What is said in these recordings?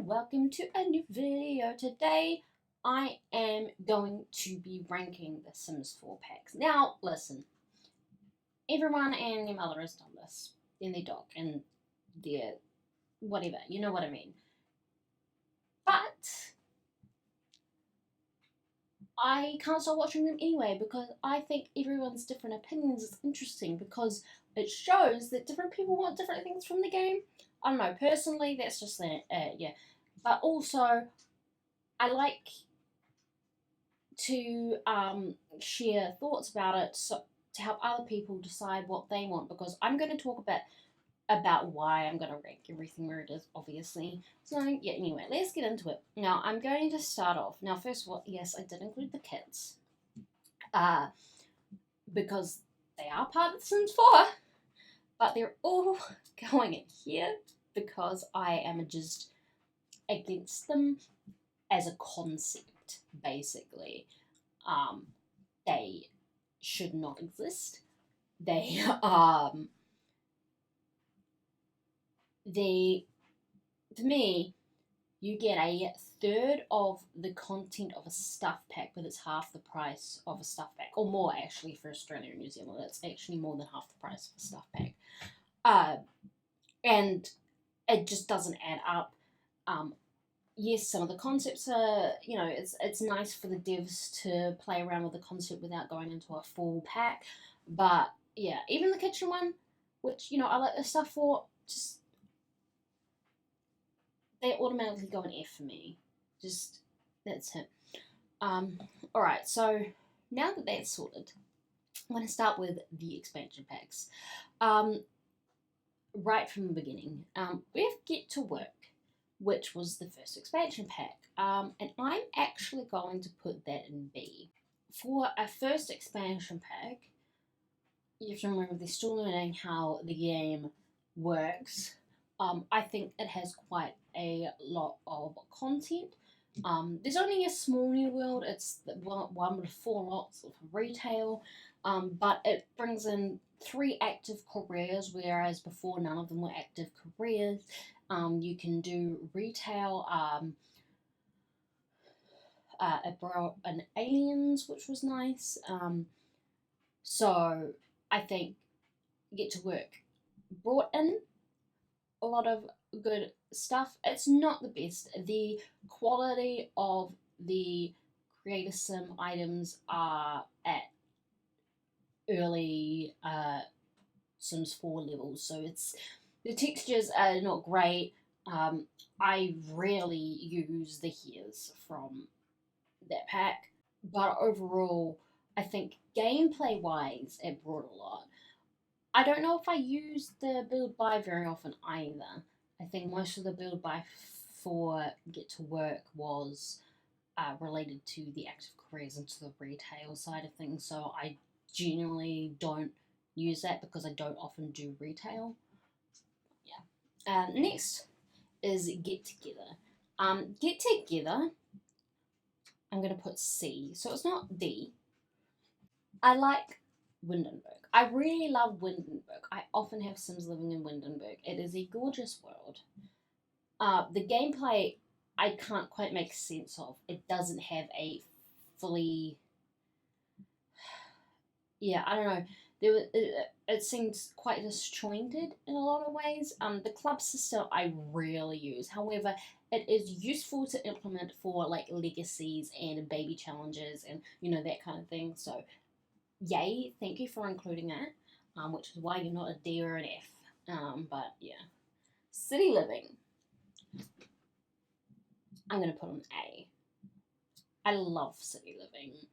welcome to a new video. Today I am going to be ranking the Sims 4 packs. Now listen, everyone and their mother has done this, and their dog, and their whatever, you know what I mean. But I can't stop watching them anyway because I think everyone's different opinions is interesting because it shows that different people want different things from the game. I don't know, personally that's just yeah. But also I like to share thoughts about it to help other people decide what they want, because I'm going to talk about why I'm going to rank everything where it is, obviously. So yeah, anyway, let's get into it. Now I'm going to start off. Now first of all, yes, I did include the kids, because they are part of The Sims 4, but they're all going in here because I am just against them as a concept, basically. They should not exist. They to me, you get a third of the content of a stuff pack, but it's half the price of a stuff pack, or more actually for Australia and New Zealand. It's actually more than half the price of a stuff pack, and it just doesn't add up. Yes, some of the concepts are, it's nice for the devs to play around with the concept without going into a full pack, but yeah, even the kitchen one, which I like the stuff for, just they automatically go an F for me. Just that's it. Alright, so now that that's sorted, I'm going to start with the expansion packs. Right from the beginning, we have Get to Work, which was the first expansion pack, and I'm actually going to put that in B. For a first expansion pack, you have to remember they're still learning how the game works. I think it has quite a lot of content. There's only a small new world. It's one with 4 lots of retail, but it brings in 3 active careers, whereas before none of them were active careers. You can do retail. It brought in aliens, which was nice. So I think Get to Work brought in a lot of good stuff. It's not the best. The quality of the Creator Sim items are at early Sims 4 levels, so the textures are not great. I rarely use the hairs from that pack, but overall, I think gameplay wise, it brought a lot. I don't know if I use the build buy very often either. I think most of the build buy for Get to Work was related to the active careers and to the retail side of things, so I genuinely don't use that because I don't often do retail. Yeah. Next is Get Together. Get Together, I'm going to put C, so it's not D. I like Windenburg. I really love Windenburg. I often have Sims living in Windenburg. It is a gorgeous world. The gameplay, I can't quite make sense of. It doesn't have a fully... Yeah, I don't know. It seems quite disjointed in a lot of ways. The club system I rarely use. However, it is useful to implement for like legacies and baby challenges and that kind of thing. So yay, thank you for including that, which is why you're not a D or an F. But yeah. City Living, I'm going to put on A. I love City Living.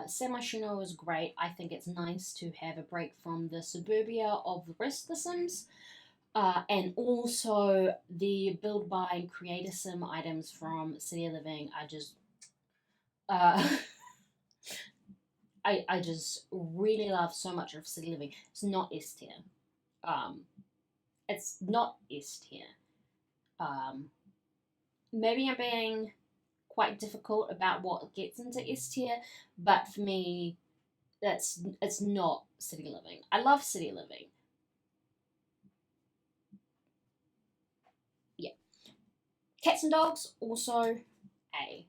San Myshuno is great. I think it's nice to have a break from the suburbia of the rest of the Sims. And also the build by and creator sim items from City Living are just... I just really love so much of City Living. It's not S tier. It's not S tier. Maybe I'm being quite difficult about what gets into S tier, but for me, it's not City Living. I love City Living. Yeah. Cats and dogs, also A.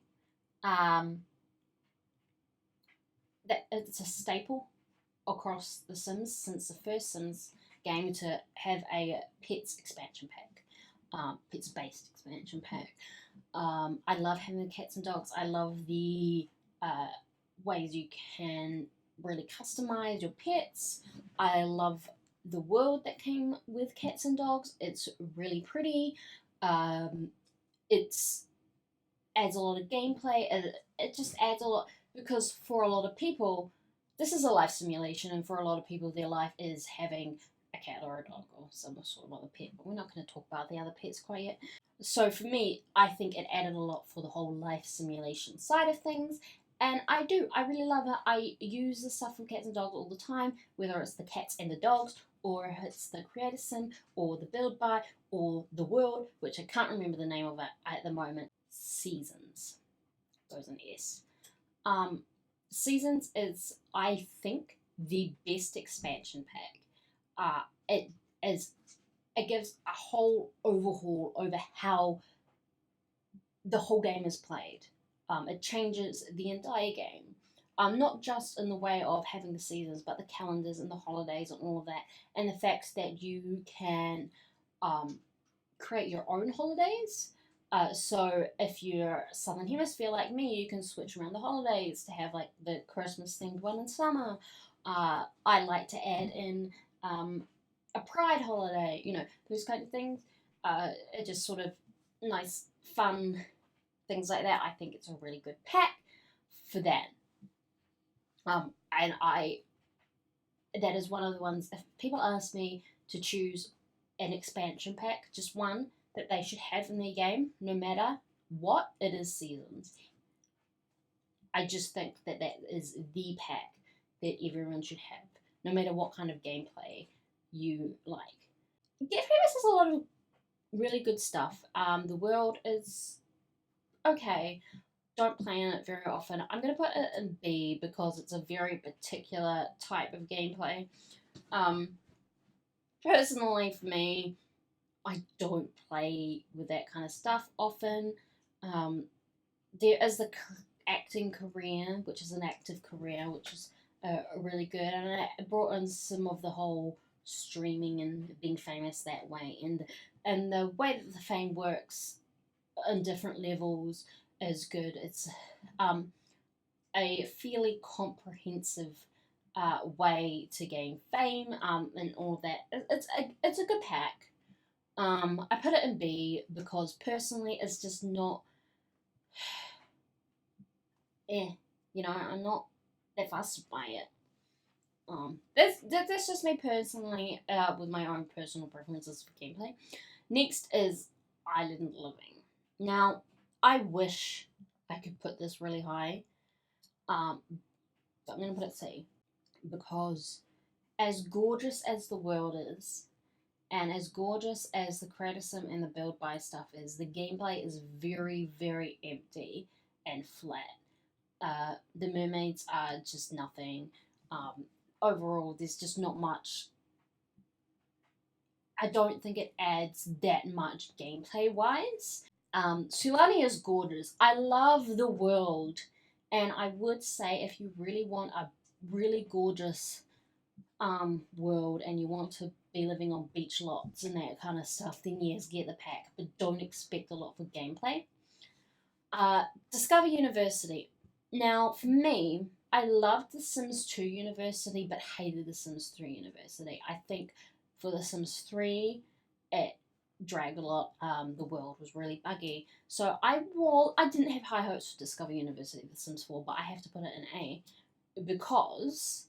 That it's a staple across The Sims since the first Sims game to have a pets expansion pack, pets based expansion pack. I love having the cats and dogs. I love the uh, ways you can really customize your pets. I love the world that came with cats and dogs. It's really pretty. Um, it's adds a lot of gameplay. It just adds a lot because for a lot of people, this is a life simulation, and for a lot of people, their life is having a cat or a dog or some sort of other pet. But we're not going to talk about the other pets quite yet. So for me, I think it added a lot for the whole life simulation side of things. And I really love it. I use the stuff from Cats and Dogs all the time, whether it's the cats and the dogs, or it's the Creator Sim, or the Build By, or the World, which I can't remember the name of it at the moment. Seasons. Goes an S. Um, Seasons is, I think, the best expansion pack. It is. It gives a whole overhaul over how the whole game is played. It changes the entire game. Not just in the way of having the seasons, but the calendars and the holidays and all of that, and the fact that you can um, create your own holidays. So if you're Southern Hemisphere like me, you can switch around the holidays to have like the Christmas themed one in summer. I like to add in a Pride holiday, those kind of things. It just sort of nice, fun things like that. I think it's a really good pack for that. And that is one of the ones. If people ask me to choose an expansion pack, just one that they should have in their game, no matter what, it is Seasons. I just think that that is the pack that everyone should have, no matter what kind of gameplay you like. Get Famous has a lot of really good stuff. The world is okay. Don't play in it very often. I'm going to put it in B because it's a very particular type of gameplay. Personally, for me, I don't play with that kind of stuff often. Um, there is the acting career, which is an active career, which is really good, and it brought in some of the whole streaming and being famous that way, and the way that the fame works in different levels is good. It's a fairly comprehensive way to gain fame and all of that. It's a good pack. I put it in B because personally it's just not. I'm not that fussed by it. That's just me personally, with my own personal preferences for gameplay. Next is Island Living. Now, I wish I could put this really high, but I'm gonna put it C because as gorgeous as the world is, and as gorgeous as the Creator Sim and the Build By stuff is, the gameplay is very, very empty and flat. The mermaids are just nothing. Overall, there's just not much. I don't think it adds that much gameplay wise. Sulani is gorgeous. I love the world, and I would say if you really want a really gorgeous world and you want to be living on beach lots and that kind of stuff, then yes, get the pack, but don't expect a lot for gameplay. Discover University. Now, for me, I loved The Sims 2 University, but hated The Sims 3 University. I think for The Sims 3, it dragged a lot. The world was really buggy. So I didn't have high hopes for Discover University, The Sims 4, but I have to put it in A because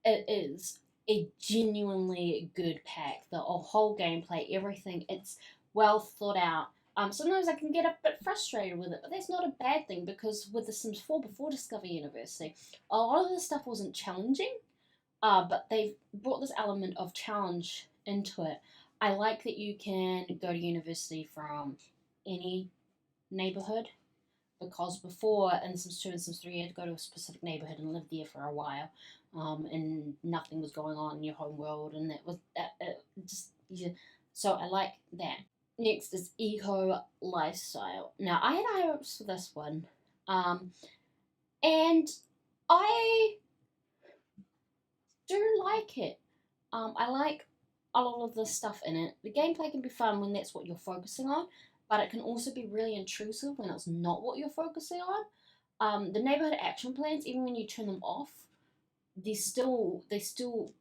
it is a genuinely good pack. The whole gameplay, everything, it's well thought out. Sometimes I can get a bit frustrated with it, but that's not a bad thing because with The Sims 4 before Discover University, a lot of the stuff wasn't challenging, but they've brought this element of challenge into it. I like that you can go to university from any neighborhood because before in Sims 2 and Sims 3 you had to go to a specific neighborhood and live there for a while, and nothing was going on in your home world, and it was just yeah. So I like that. Next is Eco Lifestyle. Now, I had high hopes for this one, and I do like it. I like a lot of the stuff in it. The gameplay can be fun when that's what you're focusing on, but it can also be really intrusive when it's not what you're focusing on. The neighborhood action plans, even when you turn them off, they still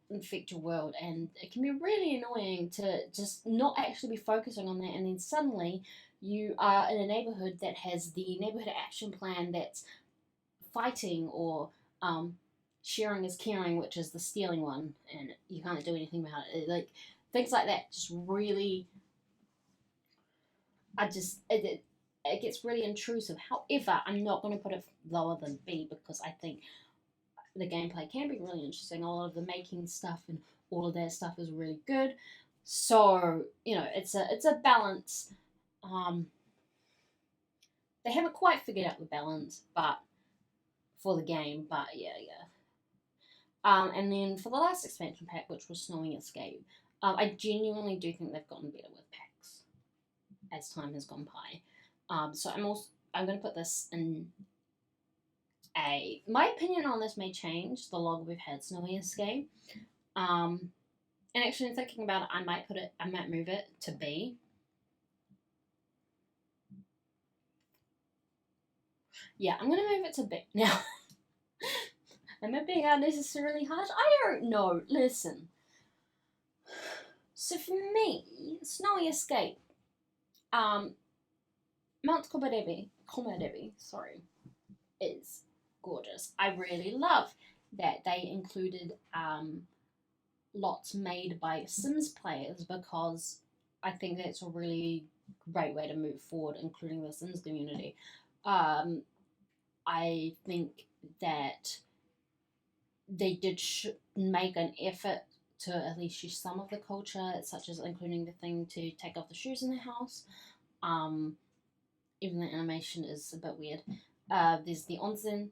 infect your world, and it can be really annoying to just not actually be focusing on that, and then suddenly you are in a neighborhood that has the neighborhood action plan that's fighting or sharing is caring, which is the stealing one, and you can't do anything about it. Like things like that, just really, it gets really intrusive. However, I'm not going to put it lower than B because I think the gameplay can be really interesting. A lot of the making stuff and all of that stuff is really good. So it's a balance. Um, they haven't quite figured out the balance, but for the game, but yeah. And then for the last expansion pack, which was Snowy Escape, I genuinely do think they've gotten better with packs as time has gone by. So I'm going to put this in A. My opinion on this may change the longer we've had Snowy Escape. And actually, thinking about it, I might move it to B. Yeah, I'm gonna move it to B now. Am I being unnecessarily harsh? I don't know. Listen. So for me, Snowy Escape, Mount Komorebi, sorry, is gorgeous. I really love that they included lots made by Sims players because I think that's a really great way to move forward, including the Sims community. I think that they did make an effort to at least use some of the culture, such as including the thing to take off the shoes in the house. Even the animation is a bit weird. There's the onsen,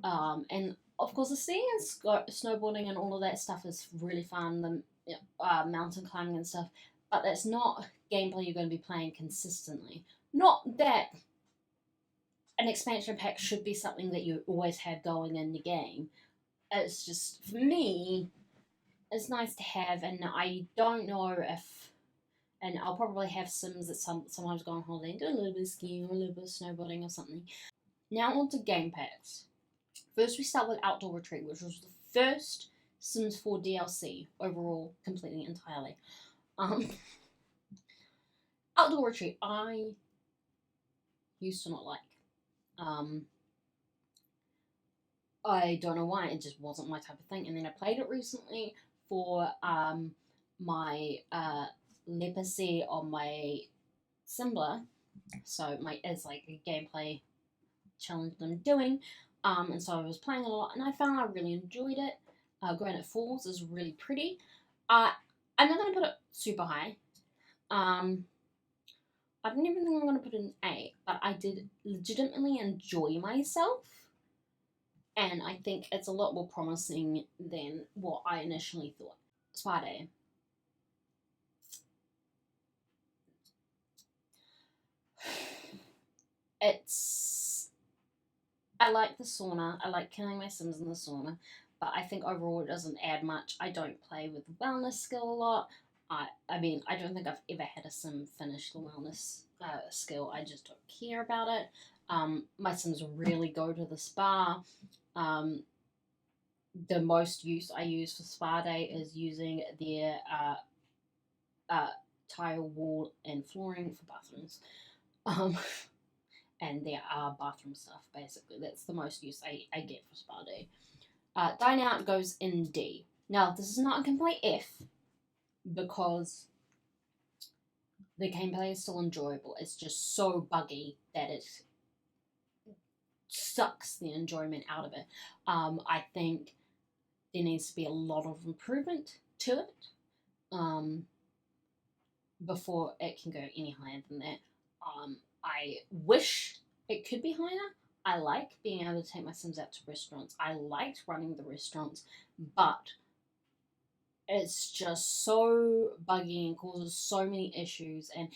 and of course the skiing and snowboarding and all of that stuff is really fun. The mountain climbing and stuff, but that's not gameplay you're going to be playing consistently. Not that an expansion pack should be something that you always have going in the game. It's just, for me, it's nice to have, and I don't know if, and I'll probably have Sims that sometimes go on holiday and do a little bit of skiing or a little bit of snowboarding or something. Now on to game packs. First we start with Outdoor Retreat, which was the first Sims 4 DLC overall, completely, entirely. Outdoor Retreat, I used to not like. I don't know why, it just wasn't my type of thing. And then I played it recently for my leprosy on my Simbler. So it's like a gameplay challenge that I'm doing. And so I was playing a lot, and I found I really enjoyed it. Granite Falls is really pretty. I'm not going to put it super high. I don't even think I'm going to put it in A, but I did legitimately enjoy myself. And I think it's a lot more promising than what I initially thought. Spa Day. I like the sauna. I like killing my Sims in the sauna, but I think overall it doesn't add much. I don't play with the wellness skill a lot. I mean, I don't think I've ever had a Sim finish the wellness skill. I just don't care about it. My Sims really go to the spa. The most use I use for Spa Day is using their tile, wall, and flooring for bathrooms. And there are bathroom stuff, basically. That's the most use I get for Spa Day. Dine Out goes in D. Now, this is not a complete F, because the gameplay is still enjoyable. It's just so buggy that it sucks the enjoyment out of it. I think there needs to be a lot of improvement to it before it can go any higher than that. I wish it could be higher. I like being able to take my Sims out to restaurants. I liked running the restaurants, but it's just so buggy and causes so many issues. And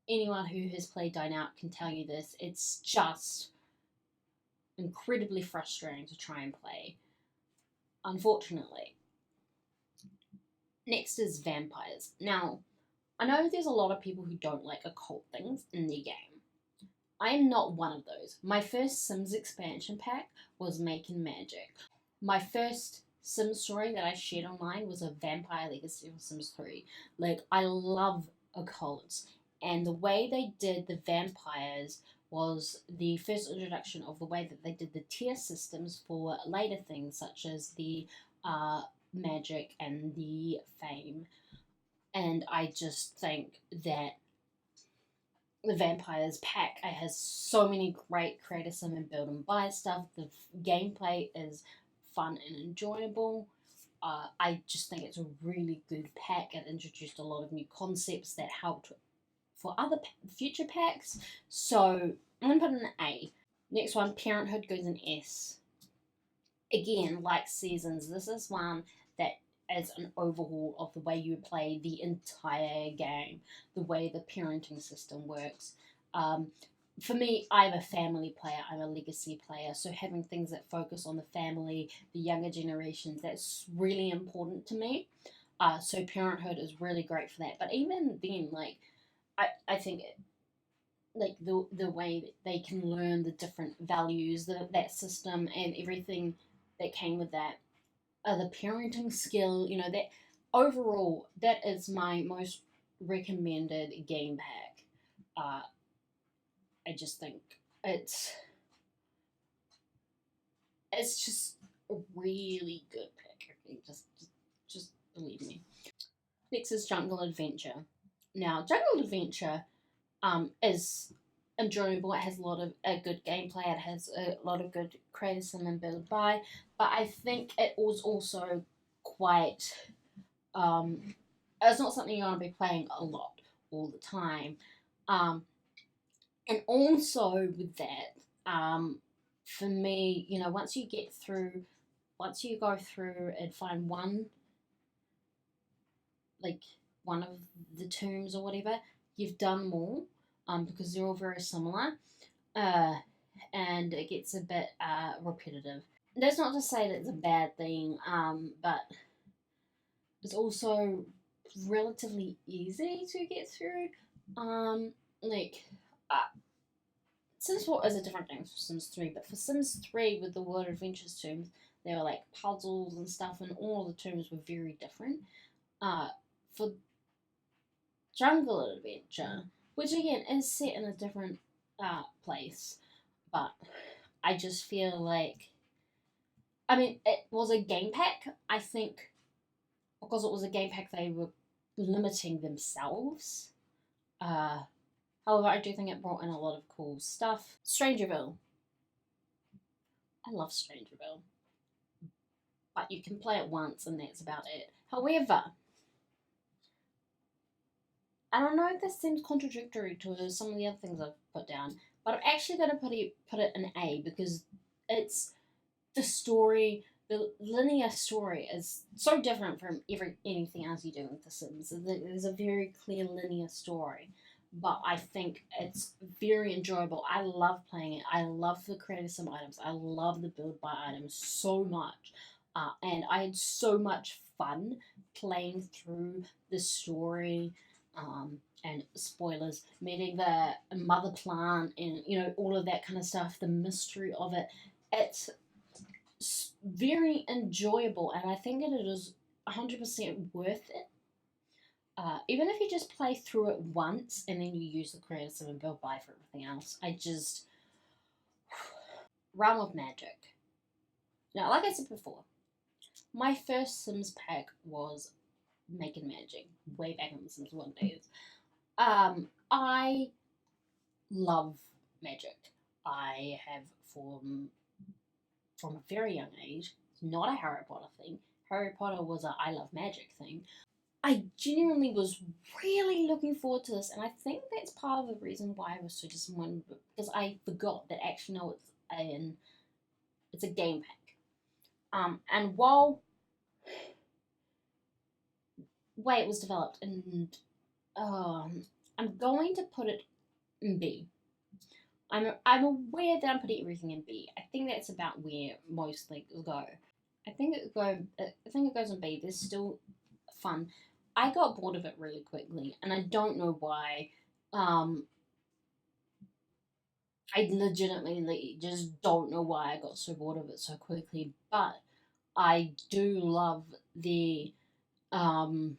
anyone who has played Dine Out can tell you this. It's just incredibly frustrating to try and play, unfortunately. Next is vampires. Now, I know there's a lot of people who don't like occult things in their game. I am not one of those. My first Sims expansion pack was Making Magic. My first Sims story that I shared online was a Vampire Legacy of Sims 3. Like, I love occults, and the way they did the vampires was the first introduction of the way that they did the tier systems for later things such as the magic and the fame. And I just think that the Vampires pack has so many great create a sim and build and buy stuff. The gameplay is fun and enjoyable. I just think it's a really good pack. It introduced a lot of new concepts that helped for other future packs. So I'm going to put in an A. Next one, Parenthood, goes in S. Again, like Seasons, this is one that is an overhaul of the way you play the entire game, the way the parenting system works. For me, I'm a family player, I'm a legacy player, so having things that focus on the family, the younger generations, that's really important to me. So Parenthood is really great for that. But even then, like, I think like the way that they can learn the different values, that system and everything that came with that, the parenting skill, that overall, that is my most recommended game pack. I just think it's it's just a really good pick. Okay? Just believe me. Next is Jungle Adventure. Now, Jungle Adventure is enjoyable. It has a lot of good gameplay. It has a lot of good create a sim and build by. But I think it was also quite. It's not something you're going to be playing a lot all the time. And also with that, for me, once you go through and find like one of the tombs or whatever, you've done more, because they're all very similar, uh, and it gets a bit repetitive. That's not to say that it's a bad thing, but it's also relatively easy to get through. Like, uh, Sims 4 is a different game from Sims 3, but for Sims 3 with the World Adventures tombs, there were like puzzles and stuff, and all the tombs were very different. For Jungle Adventure, which again is set in a different place, but I just feel like, I mean, it was a game pack. I think because it was a game pack, they were limiting themselves. However, I do think it brought in a lot of cool stuff. Strangerville. I love Strangerville, but you can play it once and that's about it. However, I don't know if this seems contradictory to some of the other things I've put down, but I'm actually going to put it in A because it's the story. The linear story is so different from anything else you do with The Sims. There's a very clear linear story, but I think it's very enjoyable. I love playing it. I love the create a sim items. I love the build by items so much, and I had so much fun playing through the story. And spoilers, meeting the mother plant and all of that kind of stuff, the mystery of it. It's very enjoyable, and I think it is 100% worth it. Even if you just play through it once and then you use the create a sim and build by for everything else, Realm of Magic. Now, like I said before, my first Sims pack was Making Magic way back in the Sims 1 days. I love magic. I have from a very young age. It's not a Harry Potter thing. Harry Potter was a I love magic thing. I genuinely was really looking forward to this, and I think that's part of the reason why I was so disappointed, because I forgot that actually no, it's a game pack. And while way it was developed and I'm going to put it in B. I'm aware that I'm putting everything in B. I think that's about where most things go. I think it goes in B. There's still fun. I got bored of it really quickly, and I don't know why. Um, I legitimately just don't know why I got so bored of it so quickly. But I do love um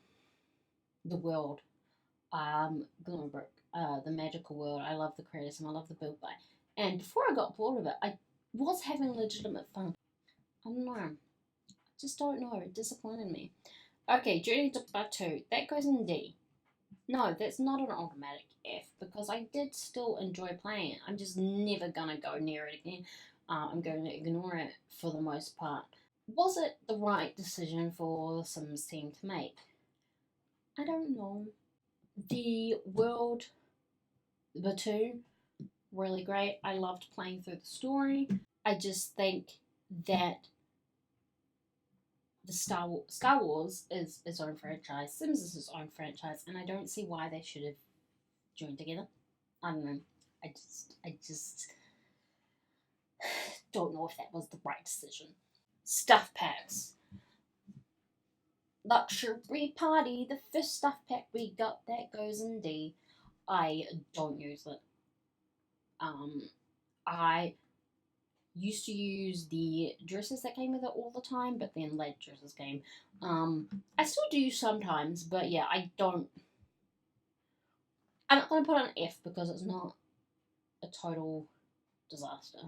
the world, Glimmerbrook, the magical world. I love the creatism. I love the build by. And before I got bored of it, I was having legitimate fun. I don't know. I just don't know. It disappointed me. Okay, Journey to Plateau. That goes in D. No, that's not an automatic F because I did still enjoy playing it. I'm just never gonna go near it again. I'm going to ignore it for the most part. Was it the right decision for the Sims team to make? I don't know. The world, the two, really great. I loved playing through the story. I just think that the Star Wars is its own franchise, Sims is its own franchise, and I don't see why they should have joined together. I don't know. I just don't know if that was the right decision. Stuff packs. Luxury party, the first stuff pack we got that goes in D. I don't use it. I used to use the dresses that came with it all the time, but then late dresses came. I still do sometimes, but yeah, I don't. I'm not gonna put on F because it's not a total disaster.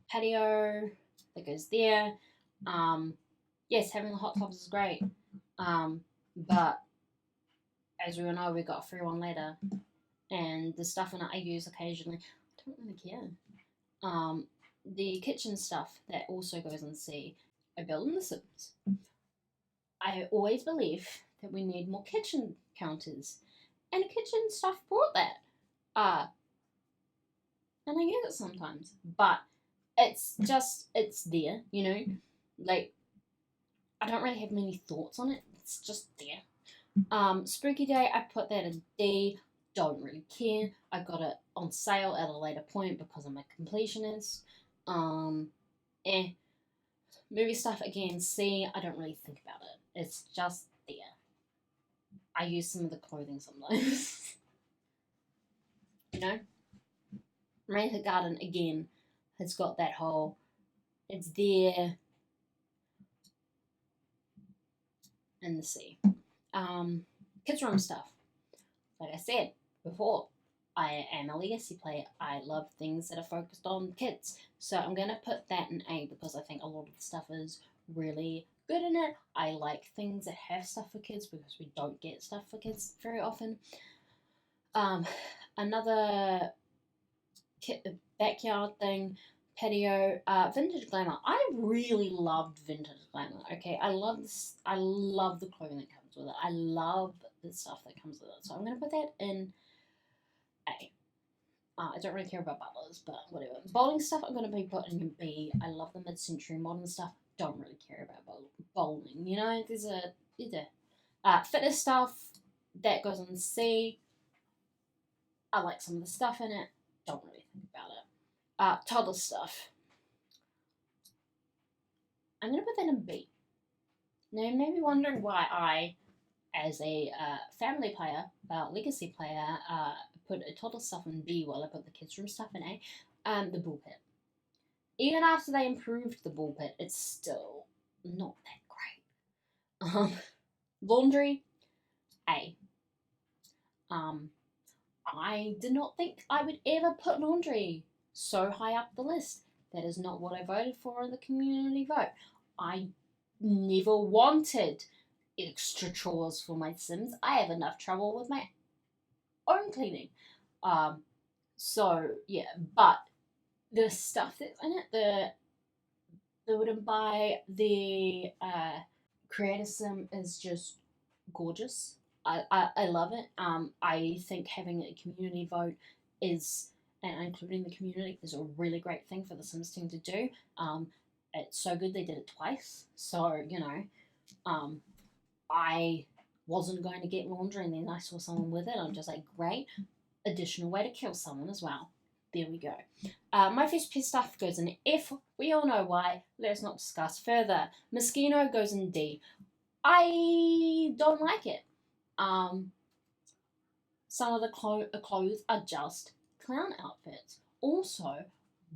Patio that goes there. Yes, having the hot tubs is great. But as we all know, we got a free one later, and the stuff in it I use occasionally. I don't really care. The kitchen stuff that also goes in C. I build in The Sims. I always believe that we need more kitchen counters, and kitchen stuff brought that. And I use it sometimes, but it's there, you know. Like I don't really have many thoughts on it. It's just there. Spooky Day, I put that in D. Don't really care. I got it on sale at a later point because I'm a completionist. Um, eh. Movie stuff again, C. I don't really think about it. It's just there. I use some of the clothing sometimes. you know? Raincoat Garden again has got that whole. It's there in the sea. Kids room stuff. Like I said before, I am a legacy player. I love things that are focused on kids. So I'm going to put that in A because I think a lot of the stuff is really good in it. I like things that have stuff for kids because we don't get stuff for kids very often. Another backyard thing, patio, vintage glamour. I really loved vintage glamour. Okay, I love this. I love the clothing that comes with it. I love the stuff that comes with it. So I'm gonna put that in A. I don't really care about butlers, but whatever. Bowling stuff, I'm gonna be putting in B. I love the mid-century modern stuff. Don't really care about bowling. You know, there's a fitness stuff that goes in C. I like some of the stuff in it. Don't really think about it. Toddler stuff. I'm going to put that in B. Now, you may be wondering why I, as a family player, legacy player, put a toddler stuff in B while I put the kids' room stuff in A. The ball pit. Even after they improved the ball pit, it's still not that great. Laundry, A. I did not think I would ever put laundry so high up the list. That is not what I voted for in the community vote. I never wanted extra chores for my Sims. I have enough trouble with my own cleaning. So yeah, but the stuff that's in it, the wooden by the creator sim is just gorgeous. I love it. I think having a community vote is and including the community is a really great thing for the Sims team to do. It's so good they did it twice. So I wasn't going to get laundry, and then I saw someone with it. I'm just like, great. additional way to kill someone as well. There we go. My first pet stuff goes in F. We all know why. Let's not discuss further. Moschino goes in D. I don't like it. Some of the clothes are just clown outfits. Also,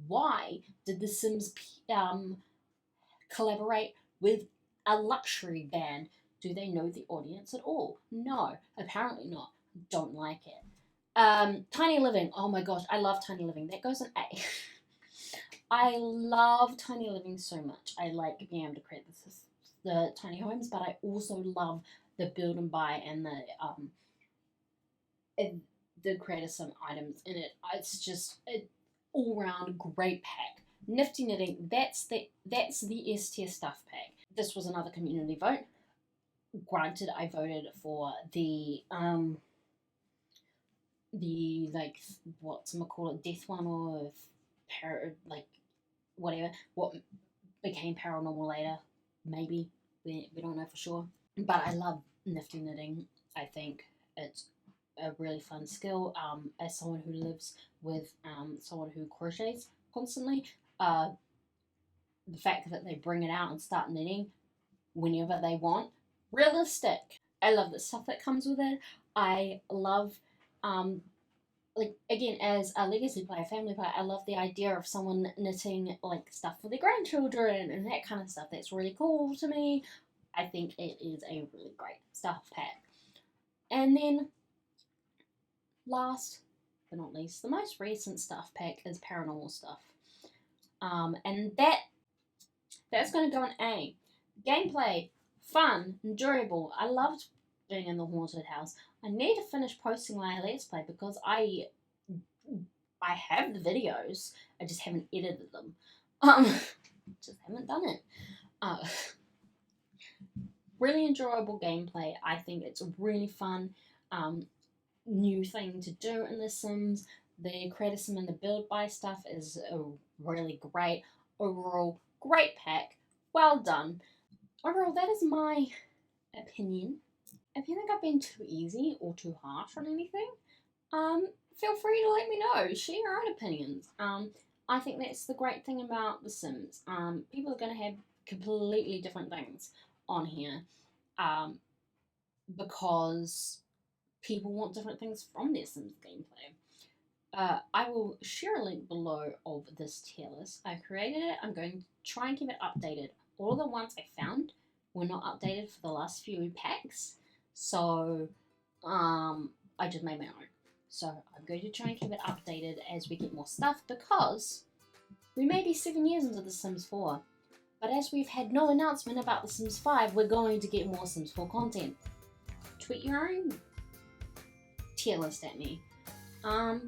why did The Sims collaborate with a luxury band? Do they know the audience at all? No, apparently not. Don't like it. Tiny Living. Oh my gosh, I love Tiny Living. That goes in A. I love Tiny Living so much. I like being able to create the tiny homes, but I also love the build and buy and the create some items in it. It's just an all-round great pack. Nifty Knitting. That's the S tier stuff pack. This was another community vote. Granted, I voted for the like whatchamacallit, death one, or like whatever, what became paranormal later, maybe, we don't know for sure. But I love Nifty Knitting. I think it's a really fun skill. As someone who lives with someone who crochets constantly, the fact that they bring it out and start knitting whenever they want, realistic. I love the stuff that comes with it. I love like, again, as a legacy player, family player, I love the idea of someone knitting like stuff for their grandchildren and that kind of stuff. That's really cool to me. I think it is a really great stuff pack. And then last but not least, the most recent stuff pack is paranormal stuff. And that's going to go in A. Gameplay, fun, enjoyable. I loved being in the haunted house. I need to finish posting my Let's Play because I have the videos. I just haven't edited them. Just haven't done it. Really enjoyable gameplay. I think it's a really fun new thing to do in The Sims. The create a sim and the build by stuff is really great. Overall, great pack. Well done. Overall, that is my opinion. If you think I've been too easy or too harsh on anything, feel free to let me know. Share your own opinions. I think that's the great thing about The Sims. People are going to have completely different things on here, because people want different things from their Sims gameplay. I will share a link below of this tier list. I created it. I'm going to try and keep it updated. All of the ones I found were not updated for the last few packs, so I just made my own. So I'm going to try and keep it updated as we get more stuff, because we may be 7 years into The Sims 4, but as we've had no announcement about The Sims 5, we're going to get more Sims 4 content. Tweet your own tier list at me. Yeah.